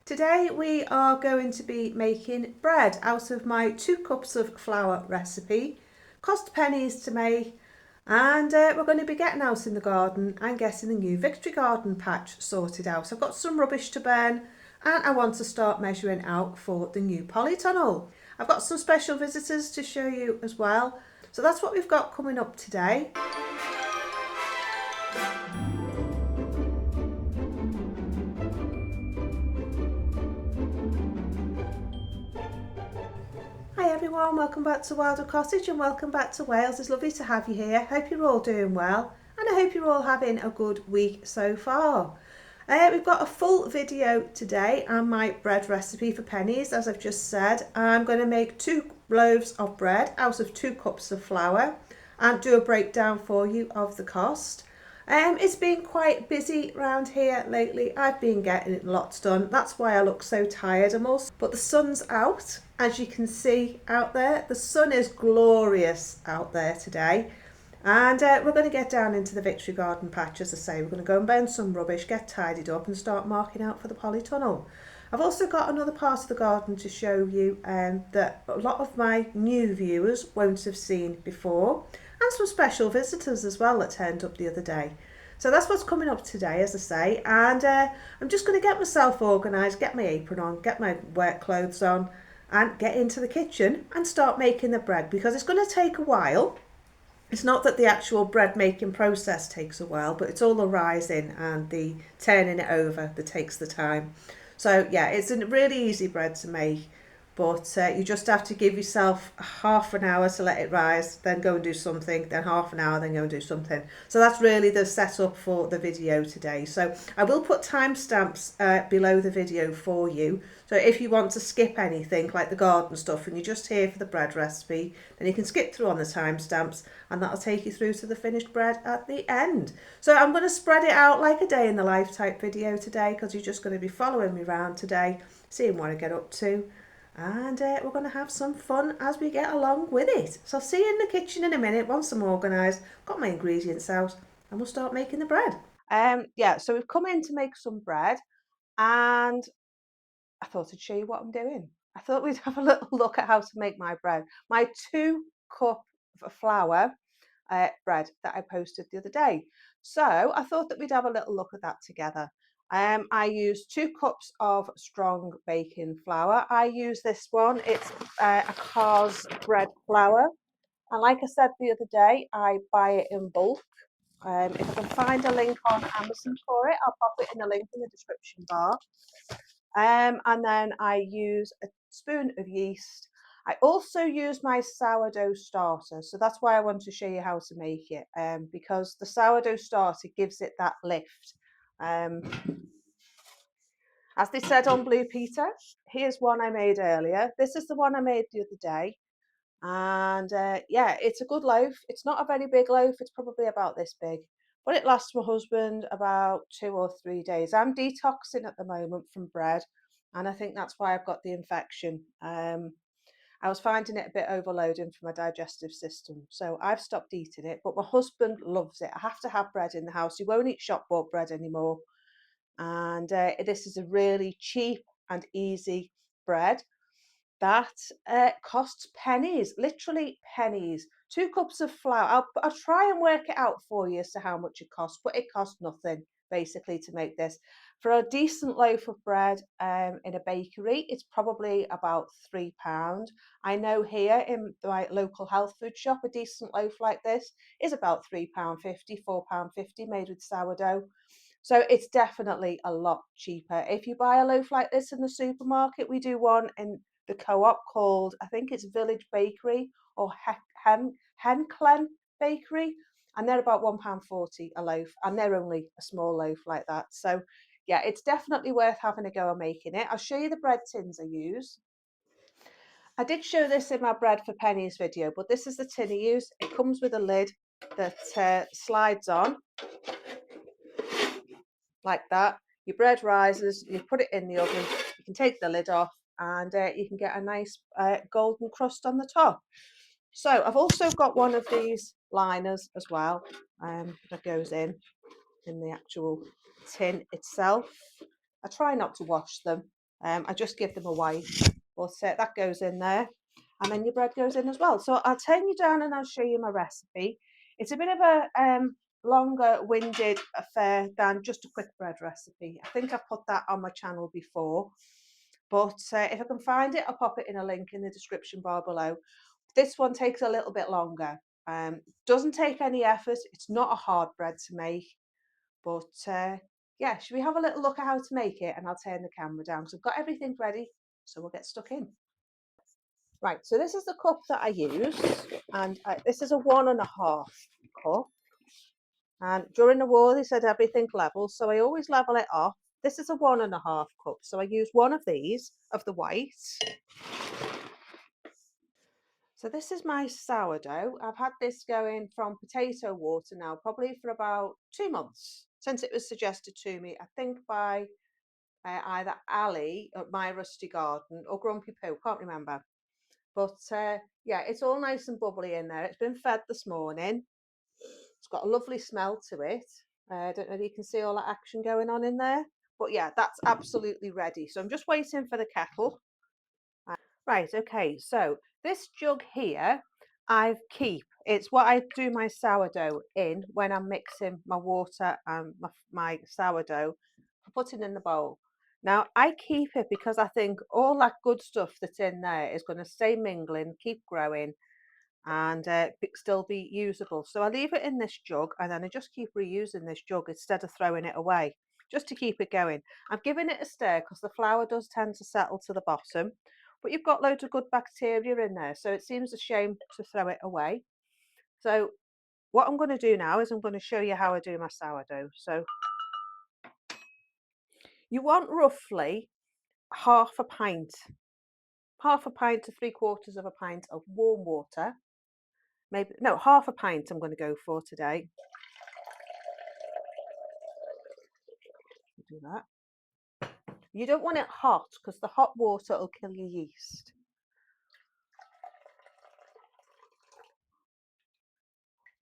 Today we are going to be making bread out of my 2 cups of flour recipe. Cost pennies to make, and we're going to be getting out in the garden and getting the new Victory Garden patch sorted out. I've got some rubbish to burn and I want to start measuring out for the new Polytunnel. I've got some special visitors to show you as well. So that's what we've got coming up today. Hi everyone, welcome back to Wildwood Cottage and welcome back to Wales. It's lovely to have you here. Hope you're all doing well and I hope you're all having a good week so far. We've got a full video today on my bread recipe for pennies. As I've just said, I'm going to make 2 loaves of bread out of 2 cups of flour and do a breakdown for you of the cost. It's been quite busy around here lately. I've been getting lots done. That's why I look so tired. But the sun's out, as you can see out there. The sun is glorious out there today. And we're going to get down into the Victory Garden patch, as I say. We're going to go and burn some rubbish, get tidied up and start marking out for the Polytunnel. I've also got another part of the garden to show you that a lot of my new viewers won't have seen before, and some special visitors as well that turned up the other day. So that's what's coming up today, as I say, and I'm just going to get myself organised, get my apron on, get my work clothes on and get into the kitchen and start making the bread, because it's going to take a while. It's not that the actual bread making process takes a while, but it's all the rising and the turning it over that takes the time. So yeah, it's a really easy bread to make, but you just have to give yourself half an hour to let it rise, then go and do something, then half an hour, then go and do something. So that's really the setup for the video today. So I will put timestamps below the video for you. So if you want to skip anything like the garden stuff and you're just here for the bread recipe, then you can skip through on the timestamps and that'll take you through to the finished bread at the end. So I'm going to spread it out like a day in the life type video today, because you're just going to be following me around today, seeing what I get up to. And we're going to have some fun as we get along with it. So I'll see you in the kitchen in a minute once I'm organised, got my ingredients out, and we'll start making the bread. So we've come in to make some bread, and I thought I'd show you what I'm doing. I thought we'd have a little look at how to make my bread. My 2 cup of flour bread that I posted the other day. So I thought that we'd have a little look at that together. I use 2 cups of strong baking flour. I use this one. It's a Carr's bread flour. And like I said the other day, I buy it in bulk. If I can find a link on Amazon for it, I'll pop it in the link in the description bar. And then I use a spoon of yeast. I also use my sourdough starter, so that's why I want to show you how to make it, because the sourdough starter gives it that lift. As they said on Blue Peter, here's one I made earlier. This is the one I made the other day. And yeah, it's a good loaf. It's not a very big loaf. It's probably about this big. But it lasts my husband about 2 or 3 days. I'm detoxing at the moment from bread. And I think that's why I've got the infection. I was finding it a bit overloading for my digestive system. So I've stopped eating it. But my husband loves it. I have to have bread in the house. He won't eat shop bought bread anymore. And this is a really cheap and easy bread that costs pennies, literally pennies. 2 cups of flour. I'll try and work it out for you as to how much it costs, but it costs nothing basically to make this. For a decent loaf of bread in a bakery, it's probably about £3. I know here in my local health food shop, a decent loaf like this is about £3.50, £4.50, made with sourdough. So it's definitely a lot cheaper. If you buy a loaf like this in the supermarket, we do one in the co-op called, I think it's Village Bakery or Henclen Bakery, and they're about £1.40 a loaf, and they're only a small loaf like that. So yeah, it's definitely worth having a go at making it. I'll show you the bread tins I use. I did show this in my bread for pennies video, but this is the tin I use. It comes with a lid that slides on like that. Your bread rises, you put it in the oven, you can take the lid off, and you can get a nice golden crust on the top. So I've also got one of these liners as well that goes in the actual tin itself. I try not to wash them I just give them a white, but that goes in there, and then your bread goes in as well. So I'll turn you down and I'll show you my recipe. It's a bit of a longer winded affair than just a quick bread recipe. I think I put that on my channel before, but if I can find it, I'll pop it in a link in the description bar below. This one takes a little bit longer. Doesn't take any effort. It's not a hard bread to make, but yeah, should we have a little look at how to make it? And I'll turn the camera down because I've got everything ready, so we'll get stuck in. Right, so this is the cup that I use, and this is a 1.5 cup. And during the war, they said everything level, so I always level it off. This is a 1.5 cup, so I use one of these, of the white. So this is my sourdough. I've had this going from potato water now, probably for about 2 months, since it was suggested to me, I think by either Ali at My Rusty Garden or Grumpy Poo, can't remember. But yeah, it's all nice and bubbly in there. It's been fed this morning. It's got a lovely smell to it. I don't know if you can see all that action going on in there. But yeah, that's absolutely ready. So I'm just waiting for the kettle. Right, okay, so this jug here, I keep. It's what I do my sourdough in when I'm mixing my water and my sourdough for putting in the bowl. Now, I keep it because I think all that good stuff that's in there is going to stay mingling, keep growing, and still be usable. So I leave it in this jug, and then I just keep reusing this jug instead of throwing it away, just to keep it going. I've given it a stir because the flour does tend to settle to the bottom, but you've got loads of good bacteria in there, so it seems a shame to throw it away. So what I'm going to do now is I'm going to show you how I do my sourdough. So you want roughly half a pint to 3/4 of a pint of warm water. Maybe, no, half a pint I'm going to go for today. Do that. You don't want it hot because the hot water will kill your yeast.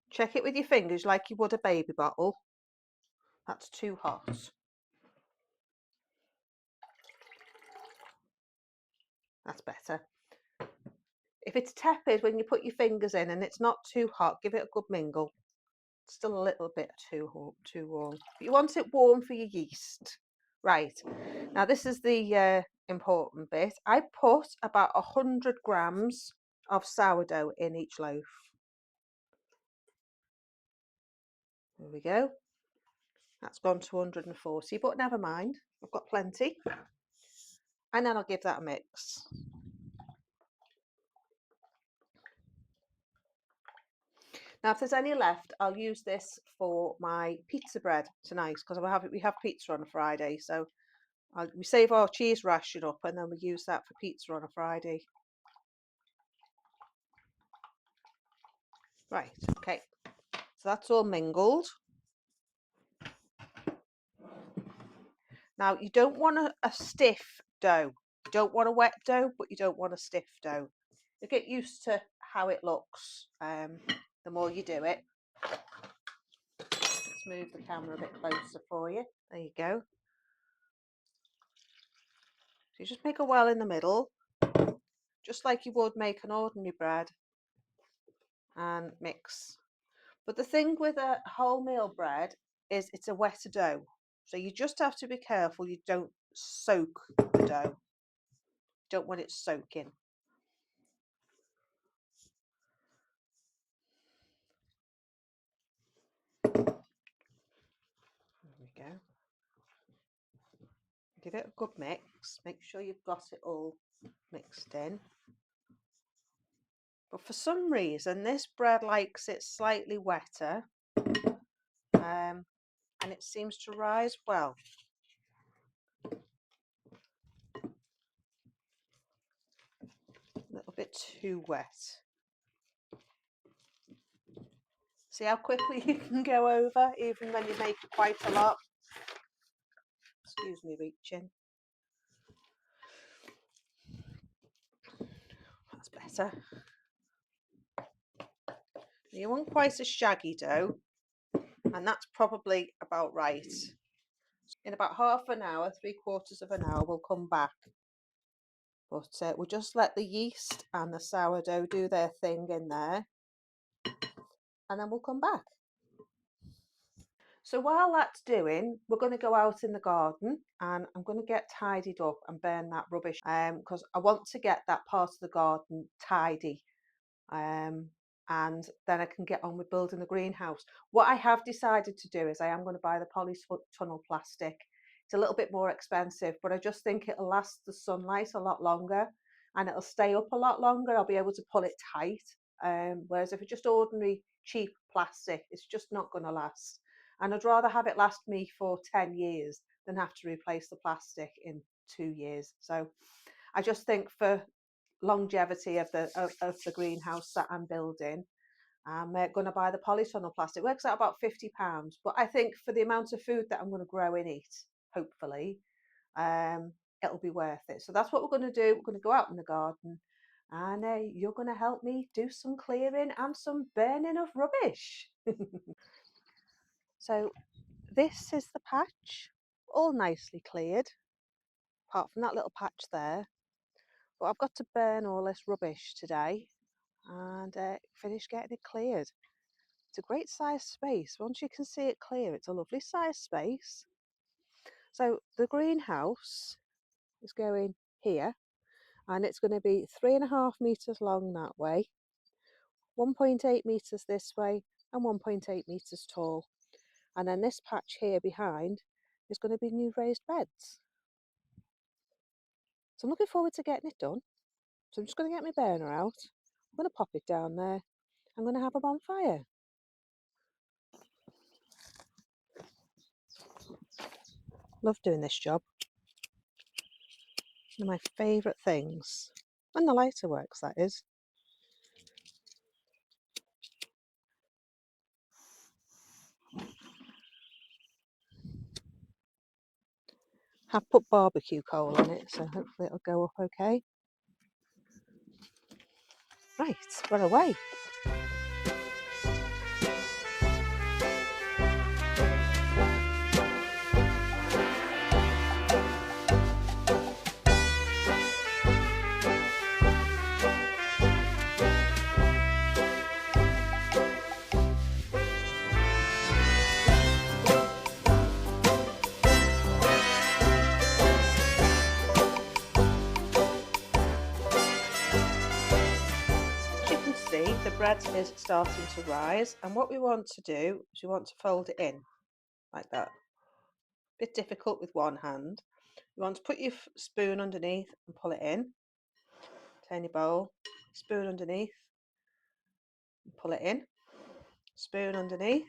Check it with your fingers like you would a baby bottle. That's too hot. That's better. If it's tepid when you put your fingers in and it's not too hot, give it a good mingle. It's still a little bit too warm. But you want it warm for your yeast. Right, now this is the important bit. I put about 100 grams of sourdough in each loaf. There we go. That's gone to 140, but never mind. I've got plenty. And then I'll give that a mix. Now, if there's any left, I'll use this for my pizza bread tonight because we have pizza on a Friday. So we save our cheese ration up and then we use that for pizza on a Friday. Right, okay. So that's all mingled. Now, you don't want a stiff dough. You don't want a wet dough, but you don't want a stiff dough. You get used to how it looks the more you do it. Let's move the camera a bit closer for you. There you go. So you just make a well in the middle, just like you would make an ordinary bread, and mix. But the thing with a wholemeal bread is it's a wetter dough. So you just have to be careful you don't soak the dough. You don't want it soaking. There we go. Give it a good mix. Make sure you've got it all mixed in. But for some reason, this bread likes it slightly wetter. And it seems to rise well. A little bit too wet. See how quickly you can go over, even when you make quite a lot. Excuse me, reaching. That's better. You want quite a shaggy dough, and that's probably about right. In about half an hour, 3/4 of an hour, we'll come back. But we'll just let the yeast and the sourdough do their thing in there, and then we'll come back. So while that's doing, we're going to go out in the garden and I'm going to get tidied up and burn that rubbish because I want to get that part of the garden tidy. And then I can get on with building the greenhouse. What I have decided to do is I am going to buy the Polytunnel plastic. It's a little bit more expensive, but I just think it'll last the sunlight a lot longer and it'll stay up a lot longer. I'll be able to pull it tight. Whereas if it's just ordinary cheap plastic, it's just not going to last. And I'd rather have it last me for 10 years than have to replace the plastic in 2 years. So I just think for longevity of the greenhouse that I'm building, I'm going to buy the Polytunnel plastic. It works out about £50, but I think for the amount of food that I'm going to grow and eat, hopefully, it'll be worth it. So that's what we're going to do. We're going to go out in the garden and you're going to help me do some clearing and some burning of rubbish. So this is the patch, all nicely cleared, apart from that little patch there. But I've got to burn all this rubbish today and finish getting it cleared. It's a great size space. Once you can see it clear, it's a lovely size space. So the greenhouse is going here and it's going to be 3.5 metres long that way, 1.8 metres this way and 1.8 metres tall. And then this patch here behind is going to be new raised beds. So I'm looking forward to getting it done. So I'm just going to get my burner out. I'm going to pop it down there. I'm going to have a bonfire. Love doing this job. One of my favourite things. When the lighter works, that is. Have put barbecue coal on it, so hopefully it'll go up okay. Right, we're away. The bread is starting to rise, and what we want to do is we want to fold it in like that. Bit difficult with one hand. You want to put your spoon underneath and pull it in. Turn your bowl, spoon underneath, and pull it in. Spoon underneath,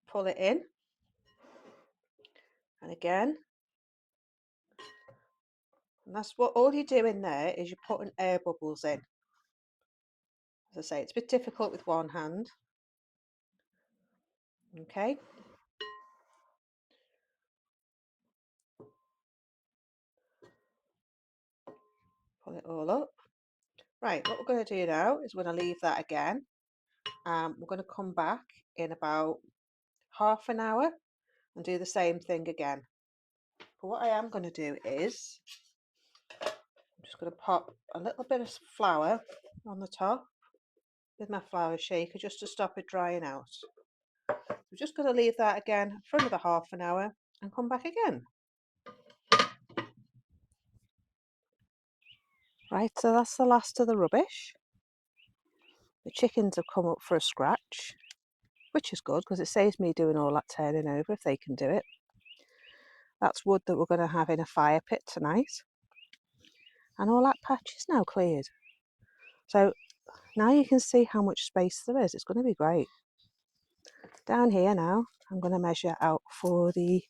pull it in, and again. And that's what all you're doing there is you're putting air bubbles in. As I say, it's a bit difficult with one hand. Okay. Pull it all up. Right, what we're going to do now is we're going to leave that again. We're going to come back in about half an hour and do the same thing again. But what I am going to do is I'm just going to pop a little bit of flour on the top with my flour shaker just to stop it drying out. We're just going to leave that again for another half an hour and come back again. Right, so that's the last of the rubbish. The chickens have come up for a scratch, which is good because it saves me doing all that turning over if they can do it. That's wood that we're going to have in a fire pit tonight. And all that patch is now cleared. So now you can see how much space there is. It's going to be great. Down here now, I'm going to measure out for the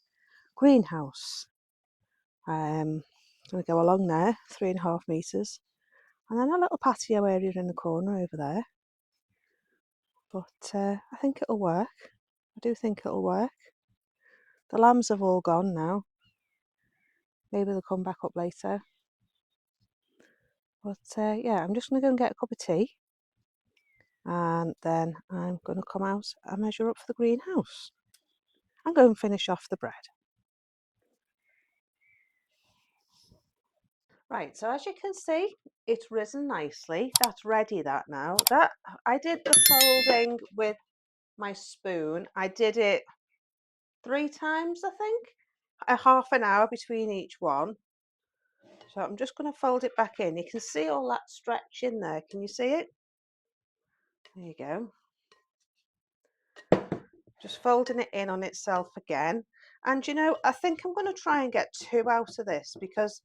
greenhouse. I'm going to go along there, 3.5 metres. And then a little patio area in the corner over there. But I think it'll work. I do think it'll work. The lambs have all gone now. Maybe they'll come back up later. But yeah, I'm just going to go and get a cup of tea. And then I'm going to come out and measure up for the greenhouse. and go and finish off the bread. Right, so as you can see, it's risen nicely. That's ready, that now. That I did the folding with my spoon. I did it 3 times, I think, a half an hour between each one. So I'm just going to fold it back in. You can see all that stretch in there. Can you see it? There you go. Just folding it in on itself again. And you know, I think I'm going to try and get 2 out of this because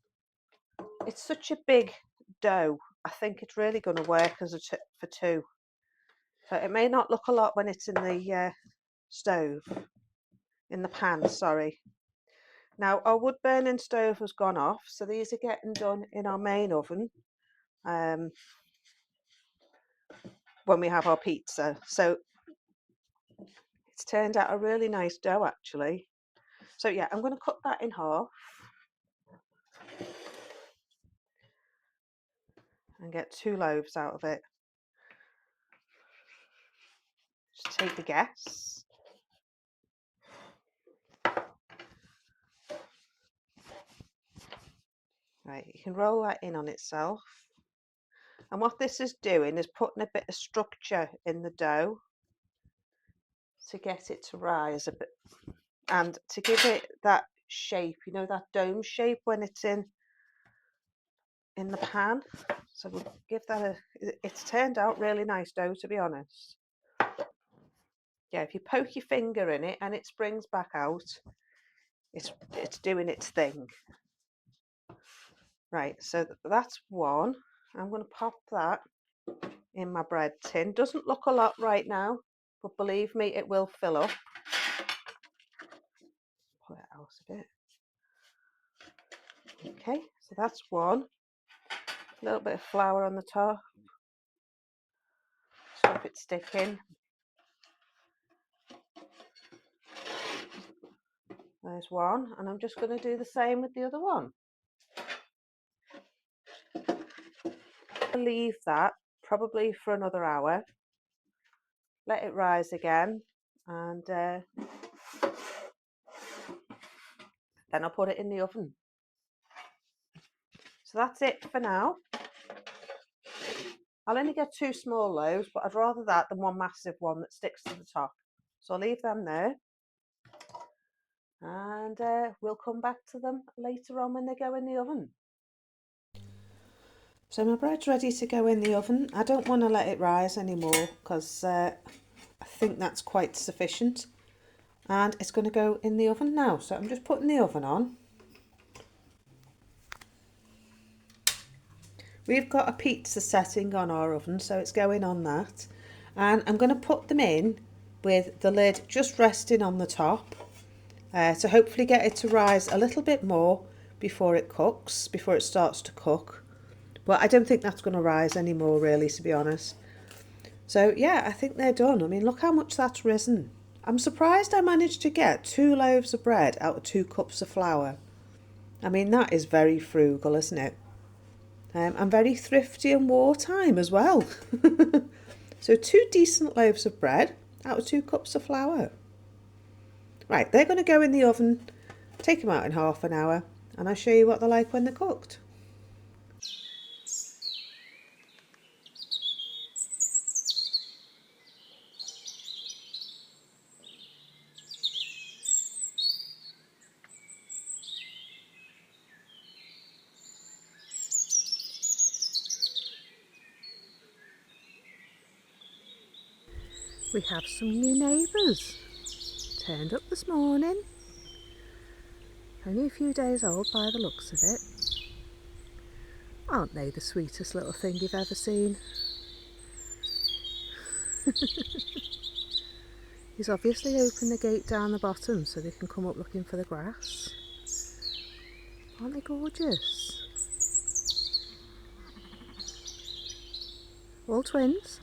it's such a big dough. I think it's really going to work as for 2. So it may not look a lot when it's in the stove, in the pan, sorry. Now our wood burning stove has gone off, so these are getting done in our main oven when we have our pizza. So it's turned out a really nice dough actually. So yeah, I'm going to cut that in half and get 2 loaves out of it. Just take a guess. Right, you can roll that in on itself. And what this is doing is putting a bit of structure in the dough to get it to rise a bit and to give it that shape, you know, that dome shape when it's in the pan. So we'll give that it's turned out really nice dough, to be honest. Yeah, if you poke your finger in it and it springs back out, it's doing its thing. Right, so that's one. I'm going to pop that in my bread tin. Doesn't look a lot right now, but believe me, it will fill up. Pull it out a bit. Okay, so that's one. A little bit of flour on the top. Stop it sticking. There's one, and I'm just going to do the same with the other one. Leave that probably for another hour. Let it rise again, and then I'll put it in the oven. So that's it for now. I'll only get 2 small loaves, but I'd rather that than one massive one that sticks to the top. So I'll leave them there. And we'll come back to them later on when they go in the oven. So my bread's ready to go in the oven. I don't want to let it rise anymore because I think that's quite sufficient. And it's going to go in the oven now. So I'm just putting the oven on. We've got a pizza setting on our oven, so it's going on that. And I'm going to put them in with the lid just resting on the top to hopefully get it to rise a little bit more before it cooks, before it starts to cook. But I don't think that's going to rise anymore, really, to be honest. So yeah, I think they're done. I mean, look how much that's risen. I'm surprised I managed to get 2 loaves of bread out of 2 cups of flour. I mean, that is very frugal, isn't it? And very thrifty and wartime as well. So 2 decent loaves of bread out of 2 cups of flour. Right, they're going to go in the oven, take them out in half an hour, and I'll show you what they're like when they're cooked. We have some new neighbours. Turned up this morning. Only a few days old by the looks of it. Aren't they the sweetest little thing you've ever seen? He's obviously opened the gate down the bottom so they can come up looking for the grass. Aren't they gorgeous? All twins.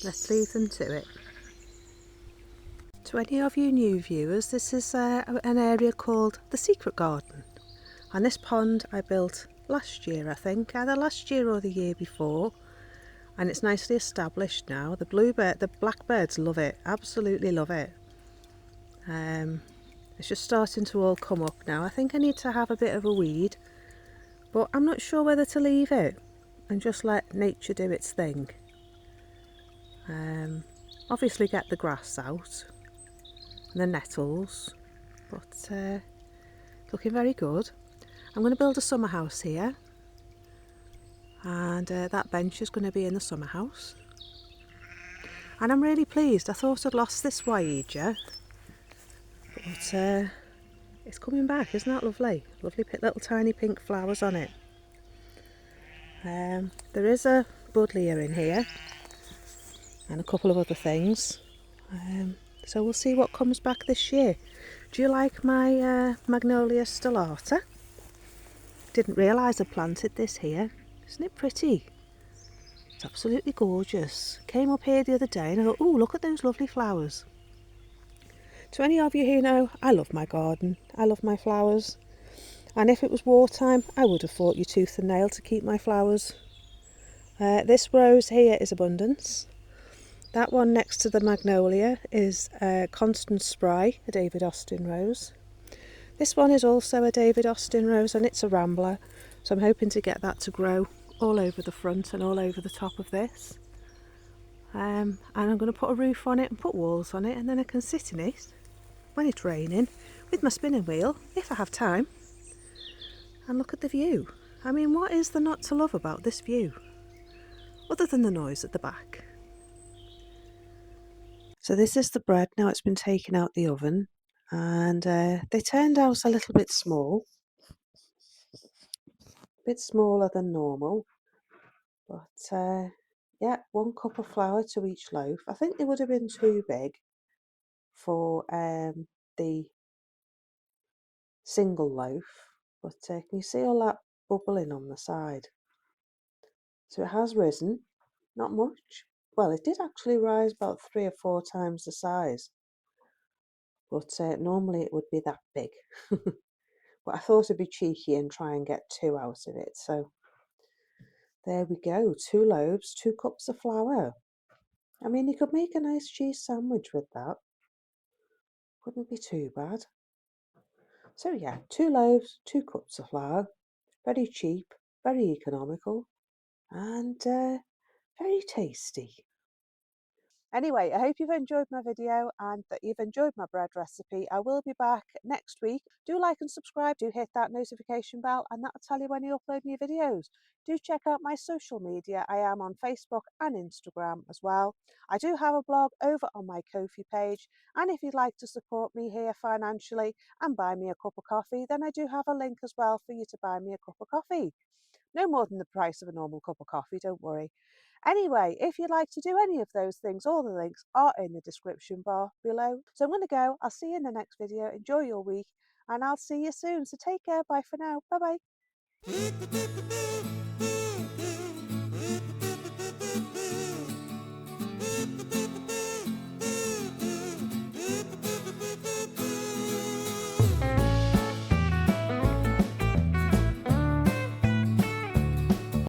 let's leave them to it. To any of you new viewers, this is an area called the Secret Garden. And this pond I built last year, I think, either last year or the year before. And it's nicely established now. The blackbirds love it, absolutely love it. It's just starting to all come up now. I think I need to have a bit of a weed, but I'm not sure whether to leave it and just let nature do its thing. Obviously get the grass out and the nettles, but looking very good. I'm going to build a summer house here, and that bench is going to be in the summer house. And I'm really pleased. I thought I'd lost this Waija, but it's coming back. Isn't that lovely? Lovely little tiny pink flowers on it. There is a buddleia in here and a couple of other things. So we'll see what comes back this year. Do you like my Magnolia stellata? Didn't realise I planted this here. Isn't it pretty? It's absolutely gorgeous. Came up here the other day and I thought, oh, look at those lovely flowers. To any of you who know, I love my garden. I love my flowers. And if it was wartime, I would have fought you tooth and nail to keep my flowers. This rose here is Abundance. That one next to the Magnolia is Constant Spry, a David Austin rose. This one is also a David Austin rose and it's a rambler, so I'm hoping to get that to grow all over the front and all over the top of this. And I'm going to put a roof on it and put walls on it, and then I can sit in it when it's raining with my spinning wheel, if I have time, and look at the view. I mean, what is there not to love about this view, other than the noise at the back? So this is the bread now. It's been taken out the oven, and they turned out a little bit small, a bit smaller than normal, but yeah, 1 cup of flour to each loaf. I think they would have been too big for the single loaf, but can you see all that bubbling on the side? So it has risen, not much. Well, it did actually rise about 3 or 4 times the size, but normally it would be that big. But I thought I'd be cheeky and try and get 2 out of it. So there we go, 2 loaves, 2 cups of flour. I mean, you could make a nice cheese sandwich with that. Wouldn't be too bad. So yeah, 2 loaves, 2 cups of flour. Very cheap, very economical, and very tasty. Anyway, I hope you've enjoyed my video and that you've enjoyed my bread recipe. I will be back next week. Do like and subscribe, do hit that notification bell, and that'll tell you when you upload new videos. Do check out my social media. I am on Facebook and Instagram as well. I do have a blog over on my Ko-fi page, and if you'd like to support me here financially and buy me a cup of coffee, then I do have a link as well for you to buy me a cup of coffee. No more than the price of a normal cup of coffee, don't worry. Anyway, if you'd like to do any of those things, all the links are in the description bar below. So I'm going to go. I'll see you in the next video. Enjoy your week, and I'll see you soon. So take care. Bye for now. Bye bye.